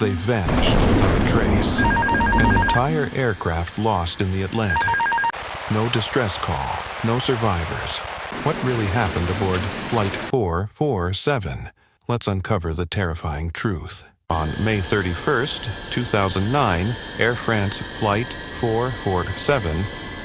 They vanished without a trace. An entire aircraft lost in the Atlantic. No distress call, no survivors. What really happened aboard Flight 447? Let's uncover the terrifying truth. On May 31st, 2009, Air France Flight 447,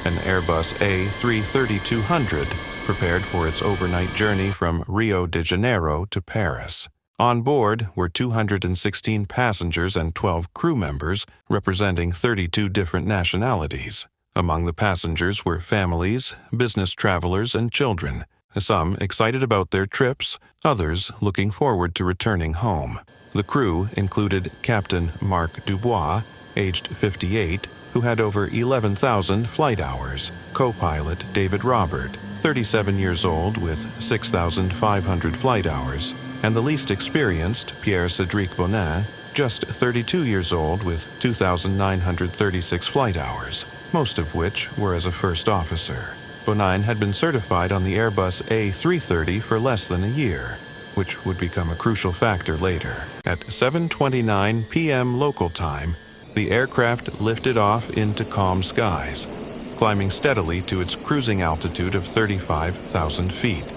an Airbus A330-200, prepared for its overnight journey from Rio de Janeiro to Paris. On board were 216 passengers and 12 crew members, representing 32 different nationalities. Among the passengers were families, business travelers, and children, some excited about their trips, others looking forward to returning home. The crew included Captain Marc Dubois, aged 58, who had over 11,000 flight hours, co-pilot David Robert, 37 years old with 6,500 flight hours, and the least experienced, Pierre-Cédric Bonin, just 32 years old with 2,936 flight hours, most of which were as a first officer. Bonin had been certified on the Airbus A330 for less than a year, which would become a crucial factor later. At 7:29 p.m. local time, the aircraft lifted off into calm skies, climbing steadily to its cruising altitude of 35,000 feet.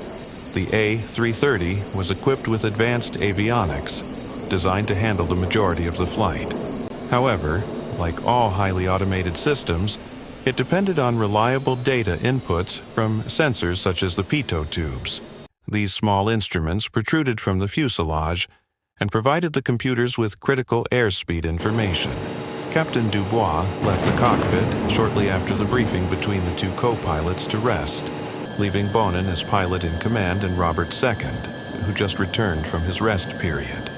The A330 was equipped with advanced avionics, designed to handle the majority of the flight. However, like all highly automated systems, it depended on reliable data inputs from sensors such as the pitot tubes. These small instruments protruded from the fuselage and provided the computers with critical airspeed information. Captain Dubois left the cockpit shortly after the briefing between the two co-pilots to rest, leaving Bonin as pilot in command and Robert second, who just returned from his rest period.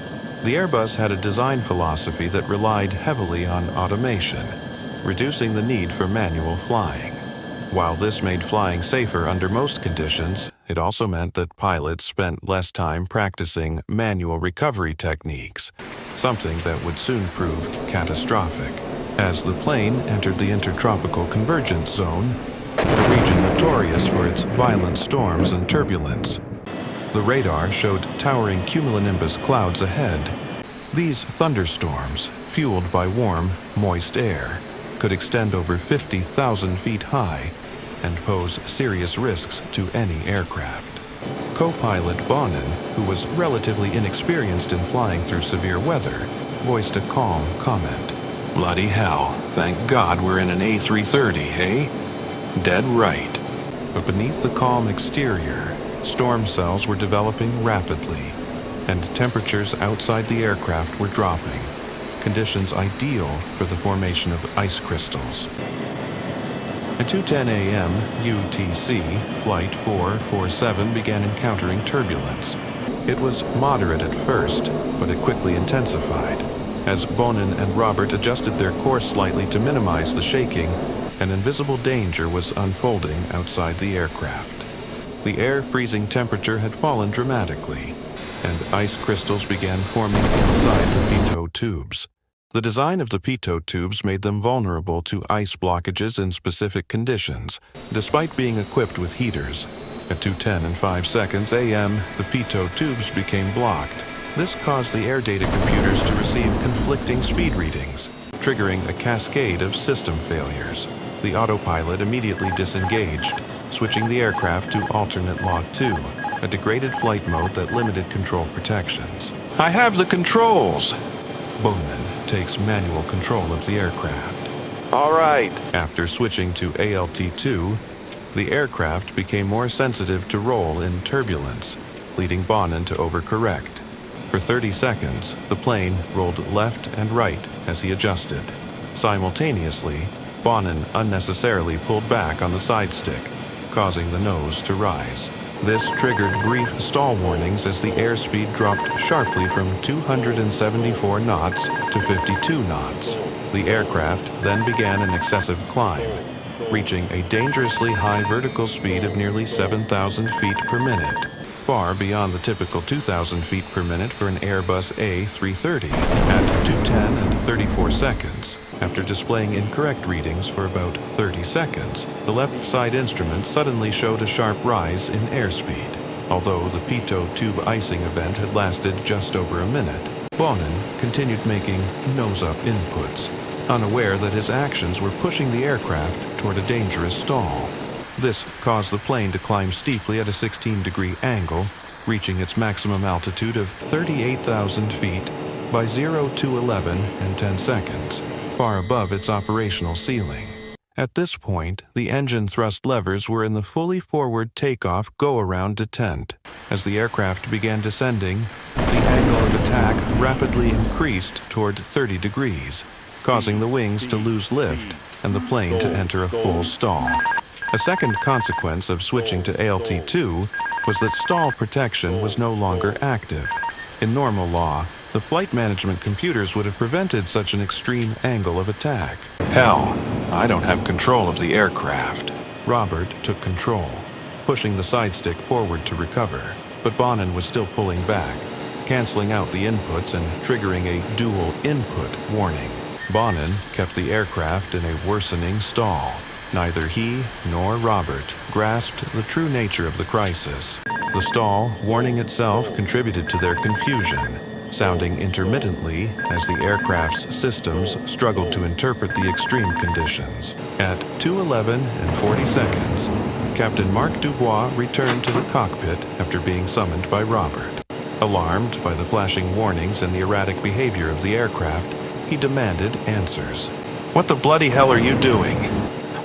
The Airbus had a design philosophy that relied heavily on automation, reducing the need for manual flying. While this made flying safer under most conditions, it also meant that pilots spent less time practicing manual recovery techniques, something that would soon prove catastrophic. As the plane entered the intertropical convergence zone, a region notorious for its violent storms and turbulence, the radar showed towering cumulonimbus clouds ahead. These thunderstorms, fueled by warm, moist air, could extend over 50,000 feet high and pose serious risks to any aircraft. Co-pilot Bonin, who was relatively inexperienced in flying through severe weather, voiced a calm comment. "Bloody hell, thank God we're in an A330, eh? Dead right." But beneath the calm exterior, storm cells were developing rapidly, and temperatures outside the aircraft were dropping, conditions ideal for the formation of ice crystals. At 2:10 a.m. UTC, Flight 447 began encountering turbulence. It was moderate at first, but it quickly intensified. As Bonin and Robert adjusted their course slightly to minimize the shaking, an invisible danger was unfolding outside the aircraft. The air freezing temperature had fallen dramatically, and ice crystals began forming inside the pitot tubes. The design of the pitot tubes made them vulnerable to ice blockages in specific conditions, despite being equipped with heaters. At 2:10:05 a.m., the pitot tubes became blocked. This caused the air data computers to receive conflicting speed readings, triggering a cascade of system failures. The autopilot immediately disengaged, switching the aircraft to alternate Lot 2, a degraded flight mode that limited control protections. "I have the controls!" Bonin takes manual control of the aircraft. "All right." After switching to ALT2, the aircraft became more sensitive to roll in turbulence, leading Bonin to overcorrect. For 30 seconds, the plane rolled left and right as he adjusted. Simultaneously, Bonin unnecessarily pulled back on the sidestick, causing the nose to rise. This triggered brief stall warnings as the airspeed dropped sharply from 274 knots to 52 knots. The aircraft then began an excessive climb, reaching a dangerously high vertical speed of nearly 7,000 feet per minute, far beyond the typical 2,000 feet per minute for an Airbus A330. At 2:10:34, after displaying incorrect readings for about 30 seconds, the left side instrument suddenly showed a sharp rise in airspeed. Although the pitot tube icing event had lasted just over a minute, Bonin continued making nose-up inputs, unaware that his actions were pushing the aircraft toward a dangerous stall. This caused the plane to climb steeply at a 16-degree angle, reaching its maximum altitude of 38,000 feet by 0 to 11 in 10 seconds, far above its operational ceiling. At this point, the engine thrust levers were in the fully forward takeoff go-around detent. As the aircraft began descending, the angle of attack rapidly increased toward 30 degrees, causing the wings to lose lift and the plane to enter a full stall. A second consequence of switching to ALT-2 was that stall protection was no longer active. In normal law, the flight management computers would have prevented such an extreme angle of attack. Hell, I don't have control of the aircraft. Robert took control, pushing the sidestick forward to recover, but Bonin was still pulling back, canceling out the inputs and triggering a dual input warning. Bonin kept the aircraft in a worsening stall. Neither he nor Robert grasped the true nature of the crisis. The stall warning itself contributed to their confusion, sounding intermittently as the aircraft's systems struggled to interpret the extreme conditions. At 2:11 and 40 seconds, Captain Marc Dubois returned to the cockpit after being summoned by Robert. Alarmed by the flashing warnings and the erratic behavior of the aircraft, he demanded answers. "What the bloody hell are you doing?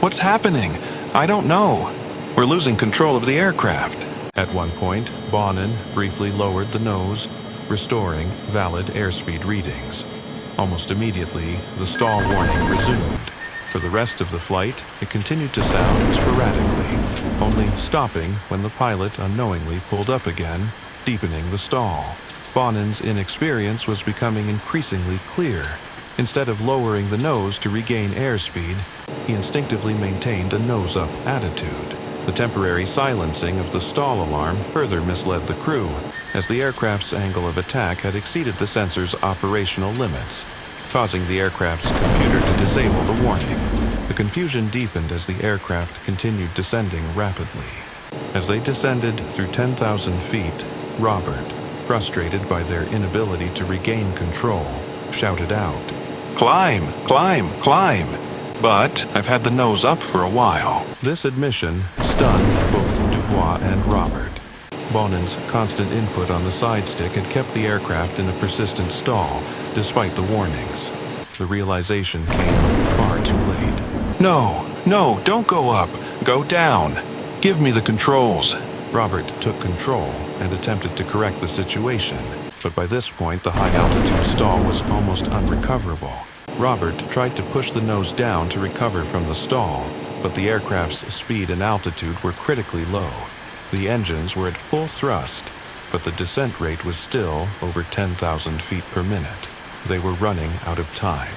What's happening? I don't know. We're losing control of the aircraft." At one point, Bonin briefly lowered the nose, restoring valid airspeed readings. Almost immediately, the stall warning resumed. For the rest of the flight, it continued to sound sporadically, only stopping when the pilot unknowingly pulled up again, deepening the stall. Bonin's inexperience was becoming increasingly clear. Instead of lowering the nose to regain airspeed, he instinctively maintained a nose-up attitude. The temporary silencing of the stall alarm further misled the crew, as the aircraft's angle of attack had exceeded the sensor's operational limits, causing the aircraft's computer to disable the warning. The confusion deepened as the aircraft continued descending rapidly. As they descended through 10,000 feet, Robert, frustrated by their inability to regain control, shouted out, "Climb! Climb! Climb! But I've had the nose up for a while." This admission stunned both Dubois and Robert. Bonin's constant input on the sidestick had kept the aircraft in a persistent stall, despite the warnings. The realization came far too late. No, don't go up. Go down. Give me the controls." Robert took control and attempted to correct the situation, but by this point the high-altitude stall was almost unrecoverable. Robert tried to push the nose down to recover from the stall, but the aircraft's speed and altitude were critically low. The engines were at full thrust, but the descent rate was still over 10,000 feet per minute. They were running out of time.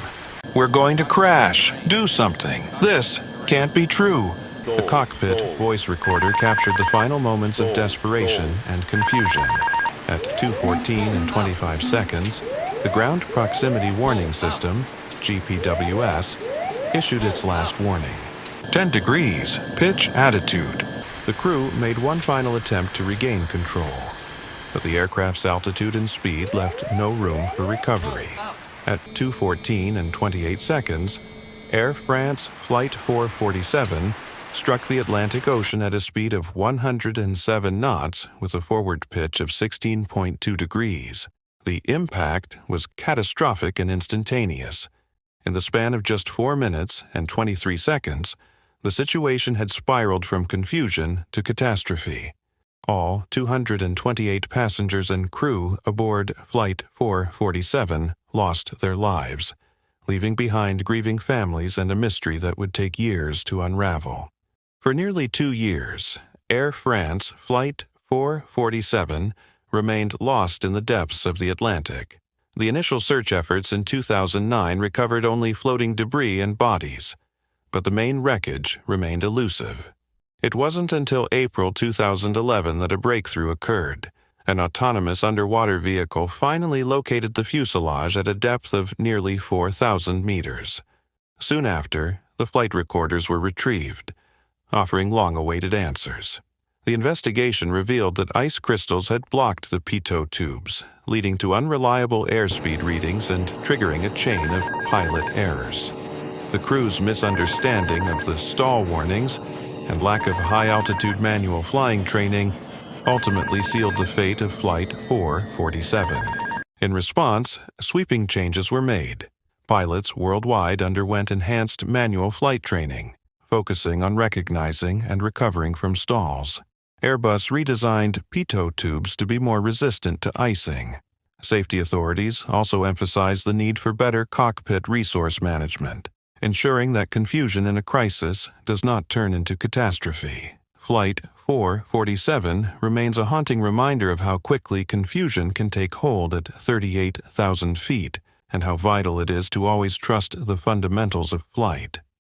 "We're going to crash! Do something! This can't be true!" The cockpit voice recorder captured the final moments of desperation and confusion. At 2:14 and 25 seconds, the Ground Proximity Warning System, GPWS, issued its last warning. 10 degrees, pitch attitude. The crew made one final attempt to regain control, but the aircraft's altitude and speed left no room for recovery. At 2:14 and 28 seconds, Air France Flight 447 struck the Atlantic Ocean at a speed of 107 knots with a forward pitch of 16.2 degrees. The impact was catastrophic and instantaneous. In the span of just 4 minutes and 23 seconds, the situation had spiraled from confusion to catastrophe. All 228 passengers and crew aboard Flight 447 lost their lives, leaving behind grieving families and a mystery that would take years to unravel. For nearly 2 years, Air France Flight 447 remained lost in the depths of the Atlantic. The initial search efforts in 2009 recovered only floating debris and bodies, but the main wreckage remained elusive. It wasn't until April 2011 that a breakthrough occurred. An autonomous underwater vehicle finally located the fuselage at a depth of nearly 4,000 meters. Soon after, the flight recorders were retrieved, offering long-awaited answers. The investigation revealed that ice crystals had blocked the pitot tubes, leading to unreliable airspeed readings and triggering a chain of pilot errors. The crew's misunderstanding of the stall warnings and lack of high-altitude manual flying training ultimately sealed the fate of Flight 447. In response, sweeping changes were made. Pilots worldwide underwent enhanced manual flight training, focusing on recognizing and recovering from stalls. Airbus redesigned pitot tubes to be more resistant to icing. Safety authorities also emphasized the need for better cockpit resource management, ensuring that confusion in a crisis does not turn into catastrophe. Flight 447 remains a haunting reminder of how quickly confusion can take hold at 38,000 feet and how vital it is to always trust the fundamentals of flight.